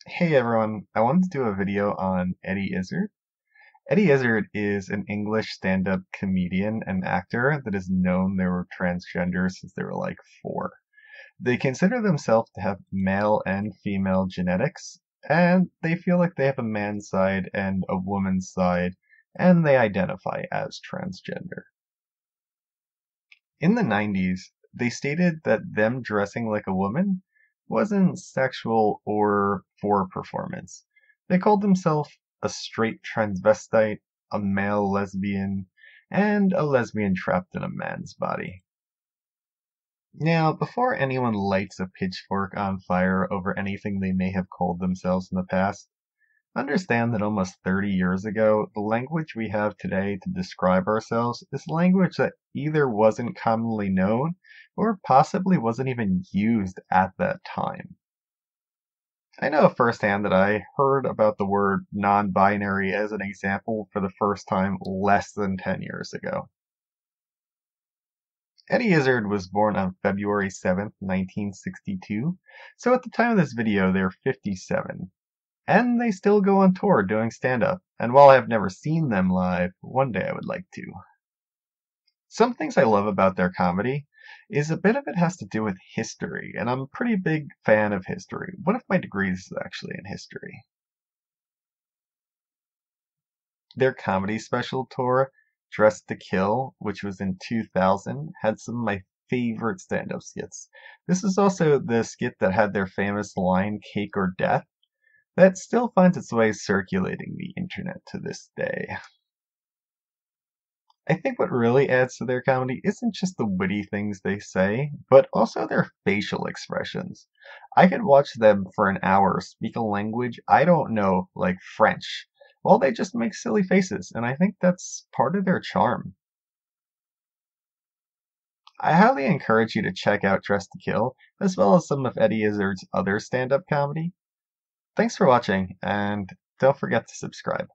Hey everyone, I wanted to do a video on Eddie Izzard. Eddie Izzard is an English stand-up comedian and actor that is known they were transgender since they were like 4. They consider themselves to have male and female genetics, and they feel like they have a man's side and a woman's side, and they identify as transgender. In the 90s, they stated that them dressing like a woman wasn't sexual or for performance. They called themselves a straight transvestite, a male lesbian, and a lesbian trapped in a man's body. Now, before anyone lights a pitchfork on fire over anything they may have called themselves in the past, understand that almost 30 years ago, the language we have today to describe ourselves is language that either wasn't commonly known or possibly wasn't even used at that time. I know firsthand that I heard about the word non-binary as an example for the first time less than 10 years ago. Eddie Izzard was born on February 7th, 1962, so at the time of this video they're 57. And they still go on tour doing stand-up, and while I've never seen them live, one day I would like to. Some things I love about their comedy is a bit of it has to do with history, and I'm a pretty big fan of history. One of my degrees is actually in history. Their comedy special tour, Dressed to Kill, which was in 2000, had some of my favorite stand-up skits. This is also the skit that had their famous line, Cake or Death, that still finds its way circulating the internet to this day. I think what really adds to their comedy isn't just the witty things they say, but also their facial expressions. I could watch them for an hour speak a language I don't know, like French, while they just make silly faces, and I think that's part of their charm. I highly encourage you to check out Dress to Kill, as well as some of Eddie Izzard's other stand-up comedy. Thanks for watching, and don't forget to subscribe.